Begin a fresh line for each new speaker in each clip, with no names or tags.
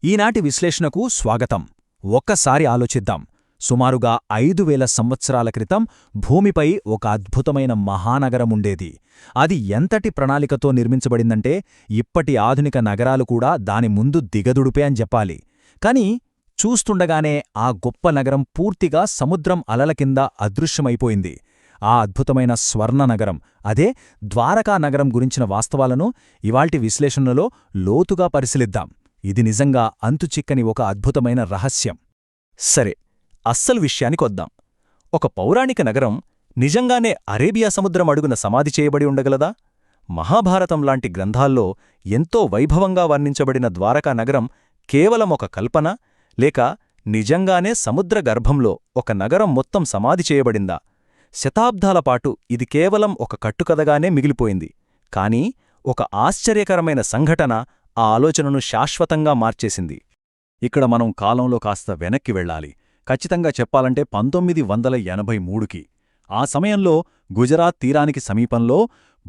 ఈనాటి విశ్లేషణకు స్వాగతం. ఒక్కసారి ఆలోచిద్దాం. సుమారుగా 5000 సంవత్సరాల క్రితం భూమిపై ఒక అద్భుతమైన మహానగరముండేది. అది ఎంతటి ప్రణాళికతో నిర్మించబడిందంటే ఇప్పటి ఆధునిక నగరాలు కూడా దాని ముందు దిగదుడుపే అని చెప్పాలి. కాని చూస్తుండగానే ఆ గొప్ప నగరం పూర్తిగా సముద్రం అలల కింద అదృశ్యమైపోయింది. ఆ అద్భుతమైన స్వర్ణనగరం, అదే ద్వారకా నగరం గురించిన వాస్తవాలను ఇవాల్టి విశ్లేషణలో లోతుగా పరిశీలిద్దాం. ఇది నిజంగా అంతుచిక్కని ఒక అద్భుతమైన రహస్యం.
సరే, అస్సలు విషయానికొద్దాం. ఒక పౌరాణిక నగరం నిజంగానే అరేబియా సముద్రం అడుగున సమాధి చేయబడి ఉండగలదా? మహాభారతం లాంటి గ్రంథాల్లో ఎంతో వైభవంగా వర్ణించబడిన ద్వారకా నగరం కేవలం ఒక కల్పన, లేక నిజంగానే సముద్ర గర్భంలో ఒక నగరం మొత్తం సమాధి చేయబడిందా? శతాబ్దాలపాటు ఇది కేవలం ఒక కట్టుకథగానే మిగిలిపోయింది. కాని ఒక ఆశ్చర్యకరమైన సంఘటన ఆ ఆలోచనను శాశ్వతంగా మార్చేసింది. ఇక్కడ మనం కాలంలో కాస్త వెనక్కి వెళ్ళాలి. ఖచ్చితంగా చెప్పాలంటే 1983కి. ఆ సమయంలో గుజరాత్ తీరానికి సమీపంలో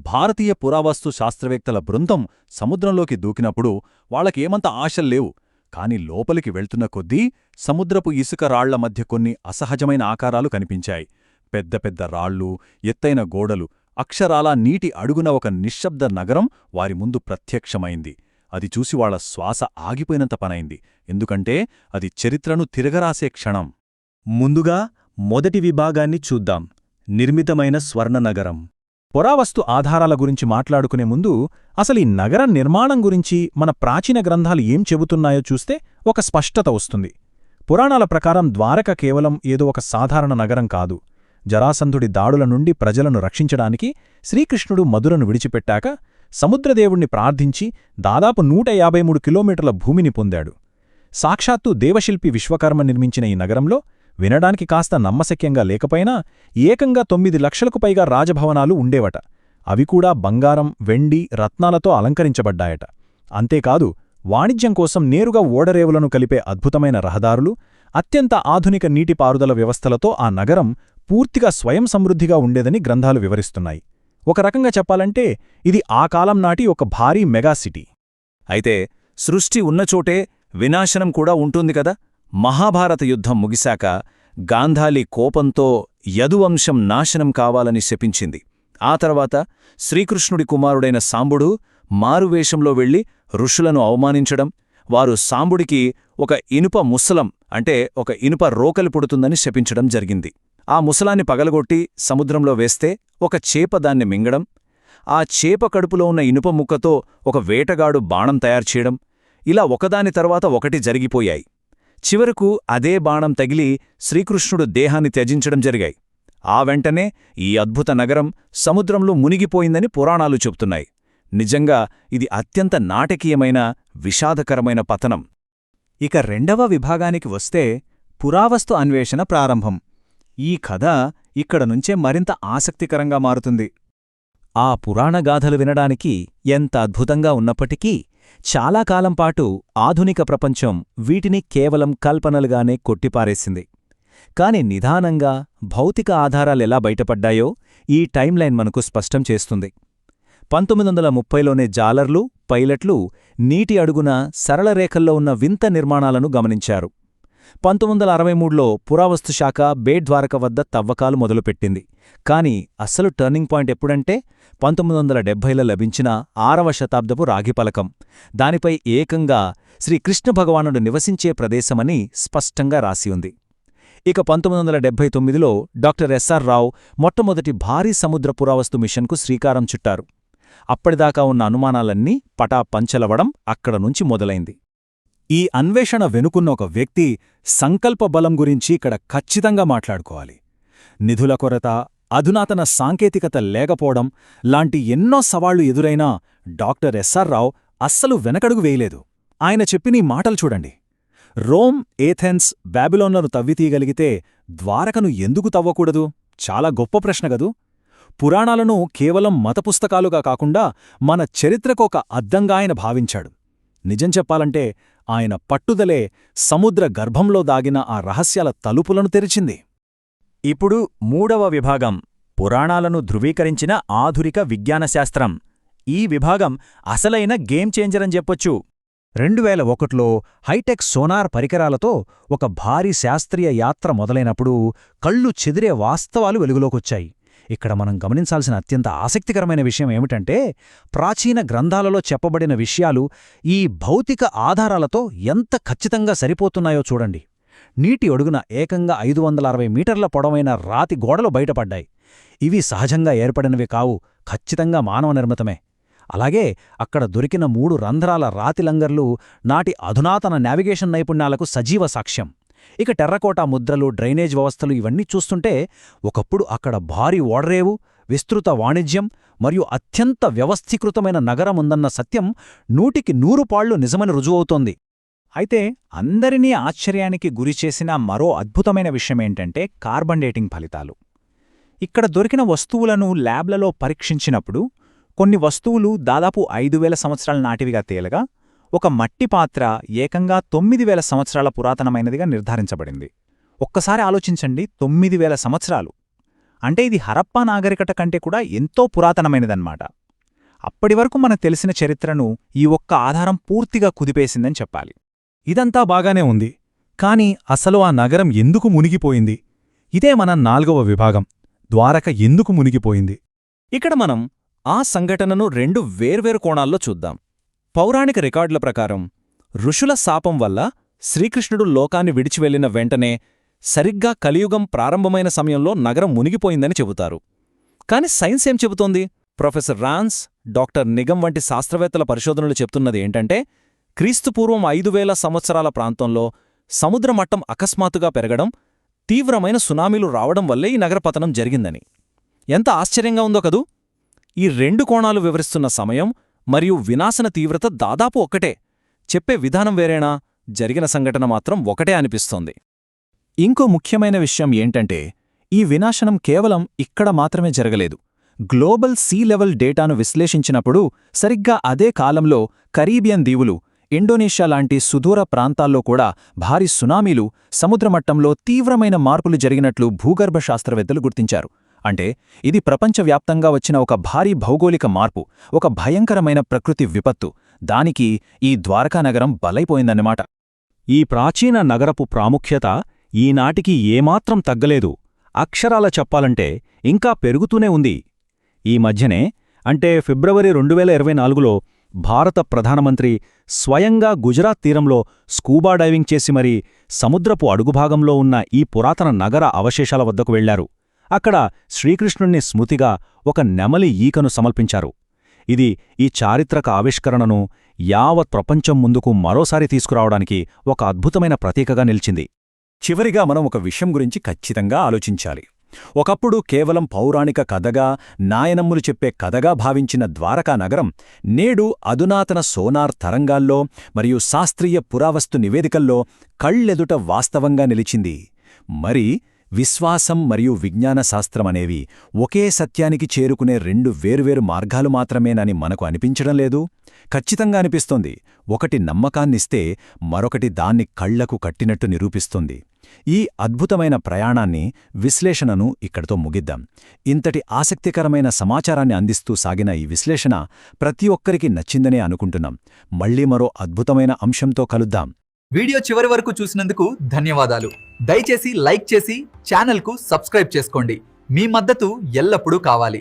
భారతీయ పురావస్తు శాస్త్రవేత్తల బృందం సముద్రంలోకి దూకినప్పుడు వాళ్లకేమంత ఆశల్లేవు. కాని లోపలికి వెళ్తున్న కొద్దీ సముద్రపు ఇసుక రాళ్ల మధ్య కొన్ని అసహజమైన ఆకారాలు కనిపించాయి. పెద్ద పెద్ద రాళ్ళు, ఎత్తైన గోడలు, అక్షరాలా నీటి అడుగున ఒక నిశ్శబ్ద నగరం వారి ముందు ప్రత్యక్షమైంది. అది చూసి వాళ్ల శ్వాస ఆగిపోయినంత పనైంది. ఎందుకంటే అది చరిత్రను తిరగరాసే క్షణం.
ముందుగా మొదటి విభాగాన్ని చూద్దాం. నిర్మితమైన స్వర్ణనగరం. పురావస్తు ఆధారాల గురించి మాట్లాడుకునే ముందు అసలీ నగరం నిర్మాణం గురించి మన ప్రాచీన గ్రంథాలు ఏం చెబుతున్నాయో చూస్తే ఒక స్పష్టత వస్తుంది. పురాణాల ప్రకారం ద్వారక కేవలం ఏదో ఒక సాధారణ నగరం కాదు. జరాసంధుడి దాడుల నుండి ప్రజలను రక్షించడానికి శ్రీకృష్ణుడు మధురను విడిచిపెట్టాక సముద్రదేవుణ్ణి ప్రార్థించి దాదాపు 153 కిలోమీటర్ల భూమిని పొందాడు. సాక్షాత్తు దేవశిల్పి విశ్వకర్మ నిర్మించిన ఈ నగరంలో వినడానికి కాస్త నమ్మశక్యంగా లేకపోయినా ఏకంగా 9 లక్షలకు పైగా రాజభవనాలు ఉండేవట. అవి కూడా బంగారం, వెండి, రత్నాలతో అలంకరించబడ్డాయట. అంతేకాదు, వాణిజ్యం కోసం నేరుగా ఓడరేవులను కలిపే అద్భుతమైన రహదారులు, అత్యంత ఆధునిక నీటిపారుదల వ్యవస్థలతో ఆ నగరం పూర్తిగా స్వయం సమృద్ధిగా ఉండేదని గ్రంథాలు వివరిస్తున్నాయి. ఒక రకంగా చెప్పాలంటే ఇది ఆ కాలం నాటి ఒక భారీ మెగాసిటీ.
అయితే సృష్టి ఉన్నచోటే వినాశనం కూడా ఉంటుంది కదా. మహాభారత యుద్ధం ముగిశాక గాంధాలి కోపంతో యదువంశం నాశనం కావాలని శపించింది. ఆ తర్వాత శ్రీకృష్ణుడి కుమారుడైన సాంబుడు మారువేషంలో వెళ్లి ఋషులను అవమానించడం, వారు సాంబుడికి ఒక ఇనుప ముసలం అంటే ఒక ఇనుప రోకలి పుడుతుందని శపించడం జరిగింది. ఆ ముసలాన్ని పగలగొట్టి సముద్రంలో వేస్తే ఒక చేప దాన్ని మింగడం, ఆ చేప కడుపులో ఉన్న ఇనుప ముక్కతో ఒక వేటగాడు బాణం తయారుచేయడం, ఇలా ఒకదాని తర్వాత ఒకటి జరిగిపోయాయి. చివరకు అదే బాణం తగిలి శ్రీకృష్ణుడు దేహాన్ని త్యజించడం జరిగాయి. ఆ వెంటనే ఈ అద్భుత నగరం సముద్రంలో మునిగిపోయిందని పురాణాలు చెబుతున్నాయి. నిజంగా ఇది అత్యంత నాటకీయమైన, విషాదకరమైన పతనం.
ఇక రెండవ విభాగానికి వస్తే పురావస్తు అన్వేషణ ప్రారంభం. ఈ కథ ఇక్కడ నుంచే మరింత ఆసక్తికరంగా మారుతుంది. ఆ పురాణగాథలు వినడానికి ఎంత అద్భుతంగా ఉన్నప్పటికీ చాలా కాలంపాటు ఆధునిక ప్రపంచం వీటిని కేవలం కల్పనలుగానే కొట్టిపారేసింది. కాని నిదానంగా భౌతిక ఆధారాలెలా బయటపడ్డాయో ఈ టైంలైన్ మనకు స్పష్టం చేస్తుంది. 1930లోనే జాలర్లు, పైలట్లు నీటి అడుగున సరళరేఖల్లో ఉన్న వింత నిర్మాణాలను గమనించారు. 1963లో పురావస్తు శాఖ బేట్ ద్వారక వద్ద తవ్వకాలు మొదలుపెట్టింది. కాని అస్సలు టర్నింగ్ పాయింట్ ఎప్పుడంటే 1970లో లభించిన 6వ శతాబ్దపు రాగిపలకం. దానిపై ఏకంగా శ్రీకృష్ణ భగవానుడు నివసించే ప్రదేశమని స్పష్టంగా రాసియుంది. ఇక 1979లో డాక్టర్ ఎస్ఆర్ రావు మొట్టమొదటి భారీ సముద్ర పురావస్తు మిషన్కు శ్రీకారం చుట్టారు. అప్పటిదాకా ఉన్న అనుమానాలన్నీ పటాపంచలవడం అక్కడ నుంచి మొదలైంది. ఈ అన్వేషణ వెనుకున్న ఒక వ్యక్తి సంకల్పబలం గురించి ఇక్కడ ఖచ్చితంగా మాట్లాడుకోవాలి. నిధుల కొరత, అధునాతన సాంకేతికత లేకపోవడం లాంటి ఎన్నో సవాళ్లు ఎదురైనా డాక్టర్ ఎస్ఆర్ రావు అస్సలు వెనకడుగు వేయలేదు. ఆయన చెప్పిన ఈ మాటలు చూడండి. రోమ్, ఏథెన్స్, బాబిలోన్లను తవ్వితీయగలిగితే ద్వారకను ఎందుకు తవ్వకూడదు? చాలా గొప్ప ప్రశ్న గదూ. పురాణాలను కేవలం మతపుస్తకాలుగా కాకుండా మన చరిత్రకొక అద్దంగా ఆయన భావించాడు. నిజం చెప్పాలంటే ఆయన పట్టుదలే సముద్ర గర్భంలో దాగిన ఆ రహస్యాల తలుపులను తెరిచింది. ఇప్పుడు మూడవ విభాగం, పురాణాలను ధృవీకరించిన ఆధునిక విజ్ఞానశాస్త్రం. ఈ విభాగం అసలైన గేమ్ చేంజర్ అని చెప్పొచ్చు. 2001లో హైటెక్ సోనార్ పరికరాలతో ఒక భారీ శాస్త్రీయ యాత్ర మొదలైనప్పుడు కళ్ళు చెదిరే వాస్తవాలు వెలుగులోకొచ్చాయి. ఇక్కడ మనం గమనించాల్సిన అత్యంత ఆసక్తికరమైన విషయం ఏమిటంటే, ప్రాచీన గ్రంథాలలో చెప్పబడిన విషయాలు ఈ భౌతిక ఆధారాలతో ఎంత ఖచ్చితంగా సరిపోతున్నాయో చూడండి. నీటి అడుగున ఏకంగా 560 మీటర్ల పొడవైన రాతి గోడలు బయటపడ్డాయి. ఇవి సహజంగా ఏర్పడినవి కావు, ఖచ్చితంగా మానవ నిర్మితమే. అలాగే అక్కడ దొరికిన 3 రంధ్రాల రాతి లంగర్లు నాటి అధునాతన నావిగేషన్ నైపుణ్యాలకు సజీవ సాక్ష్యం. ఇక టెర్రకోటా ముద్రలు, డ్రైనేజ్ వ్యవస్థలు ఇవన్నీ చూస్తుంటే ఒకప్పుడు అక్కడ భారీ ఓడరేవు, విస్తృత వాణిజ్యం మరియు అత్యంత వ్యవస్థీకృతమైన నగరముందన్న సత్యం 100కి 100 పాళ్లు నిజమని రుజువవుతోంది. అయితే అందరినీ ఆశ్చర్యానికి గురిచేసిన మరో అద్భుతమైన విషయమేంటంటే కార్బన్ డేటింగ్ ఫలితాలు. ఇక్కడ దొరికిన వస్తువులను ల్యాబ్లలో పరీక్షించినప్పుడు కొన్ని వస్తువులు దాదాపు 5000 సంవత్సరాల నాటివిగా తేలగా, ఒక మట్టి పాత్ర ఏకంగా 9000 సంవత్సరాల పురాతనమైనదిగా నిర్ధారించబడింది. ఒక్కసారి ఆలోచించండి, 9000 సంవత్సరాలు అంటే ఇది హరప్పా నాగరికత కంటే కూడా ఎంతో పురాతనమైనదన్నమాట. అప్పటివరకు మనకు తెలిసిన చరిత్రను ఈ ఒక్క ఆధారం పూర్తిగా కుదిపేసిందని చెప్పాలి.
ఇదంతా బాగానే ఉంది, కాని అసలు ఆ నగరం ఎందుకు మునిగిపోయింది? ఇదే మన 4వ విభాగం, ద్వారక ఎందుకు మునిగిపోయింది. ఇక్కడ మనం ఆ సంఘటనను 2 వేర్వేరు కోణాల్లో చూద్దాం. పౌరాణిక రికార్డుల ప్రకారం ఋషుల శాపం వల్ల శ్రీకృష్ణుడు లోకాన్ని విడిచివెళ్లిన వెంటనే సరిగ్గా కలియుగం ప్రారంభమైన సమయంలో నగరం మునిగిపోయిందని చెబుతారు. కాని సైన్స్ ఏం చెబుతోంది? ప్రొఫెసర్ రాన్స్, డాక్టర్ నిగమ్ వంటి శాస్త్రవేత్తల పరిశోధనలు చెప్తున్నది ఏంటంటే, క్రీస్తుపూర్వం 5000 సంవత్సరాల ప్రాంతంలో సముద్రమట్టం అకస్మాత్తుగా పెరగడం, తీవ్రమైన సునామీలు రావడం వల్లే ఈ నగర పతనం జరిగిందని. ఎంత ఆశ్చర్యంగా ఉందో కదూ! ఈ 2 కోణాలు వివరిస్తున్న సమయం మరియు వినాశన తీవ్రత దాదాపు ఒక్కటే. చెప్పే విధానం వేరేనా, జరిగిన సంఘటన మాత్రం ఒకటే అనిపిస్తోంది. ఇంకో ముఖ్యమైన విషయం ఏంటంటే, ఈ వినాశనం కేవలం ఇక్కడ మాత్రమే జరగలేదు. గ్లోబల్ సీ లెవెల్ డేటాను విశ్లేషించినప్పుడు సరిగ్గా అదే కాలంలో కరీబియన్ దీవులు, ఇండోనేషియా లాంటి సుదూర ప్రాంతాల్లో కూడా భారీ సునామీలు, సముద్రమట్టంలో తీవ్రమైన మార్పులు జరిగినట్లు భూగర్భ శాస్త్రవేత్తలు గుర్తించారు. అంటే ఇది ప్రపంచవ్యాప్తంగా వచ్చిన ఒక భారీ భౌగోళిక మార్పు, ఒక భయంకరమైన ప్రకృతి విపత్తు. దానికి ఈ ద్వారకా నగరం బలైపోయిందన్నమాట. ఈ ప్రాచీన నగరపు ప్రాముఖ్యత ఈనాటికి ఏమాత్రం తగ్గలేదు. అక్షరాల చెప్పాలంటే ఇంకా పెరుగుతూనే ఉంది. ఈ మధ్యనే, అంటే ఫిబ్రవరి 2024లో భారత ప్రధానమంత్రి స్వయంగా గుజరాత్ తీరంలో స్కూబా డైవింగ్ చేసి మరీ సముద్రపు అడుగుభాగంలో ఉన్న ఈ పురాతన నగర అవశేషాల వద్దకు వెళ్లారు. అక్కడ శ్రీకృష్ణుణ్ణి స్మృతిగా ఒక నెమలి ఈకను సమర్పించారు. ఇది ఈ చారిత్రక ఆవిష్కరణను యావత్ ప్రపంచం ముందుకు మరోసారి తీసుకురావడానికి ఒక అద్భుతమైన ప్రతీకగా నిలిచింది. చివరిగా మనం ఒక విషయం గురించి ఖచ్చితంగా ఆలోచించాలి. ఒకప్పుడు కేవలం పౌరాణిక కథగా, నాయనమ్ములు చెప్పే కథగా భావించిన ద్వారకా నగరం నేడు అధునాతన సోనార్ తరంగాల్లో మరియు శాస్త్రీయ పురావస్తు నివేదికల్లో కళ్ళెదుట వాస్తవంగా నిలిచింది. మరి విశ్వాసం మరియు విజ్ఞాన శాస్త్రమనేవి ఒకే సత్యానికి చేరుకునే 2 వేర్వేరు మార్గాలు మాత్రమేనని మనకు అనిపించడం లేదు? ఖచ్చితంగా అనిపిస్తోంది. ఒకటి నమ్మకాన్నిస్తే మరొకటి దాన్ని కళ్లకు కట్టినట్టు నిరూపిస్తుంది. ఈ అద్భుతమైన ప్రయాణాన్ని, విశ్లేషణను ఇక్కడితో ముగిద్దాం. ఇంతటి ఆసక్తికరమైన సమాచారాన్ని అందిస్తూ సాగిన ఈ విశ్లేషణ ప్రతి ఒక్కరికి నచ్చిందనే అనుకుంటున్నాం. మళ్లీ మరో అద్భుతమైన అంశంతో కలుద్దాం.
వీడియో చివరి వరకు చూసినందుకు ధన్యవాదాలు. దయచేసి లైక్ చేసి ఛానల్కు సబ్స్క్రైబ్ చేసుకోండి. మీ మద్దతు ఎల్లప్పుడూ కావాలి.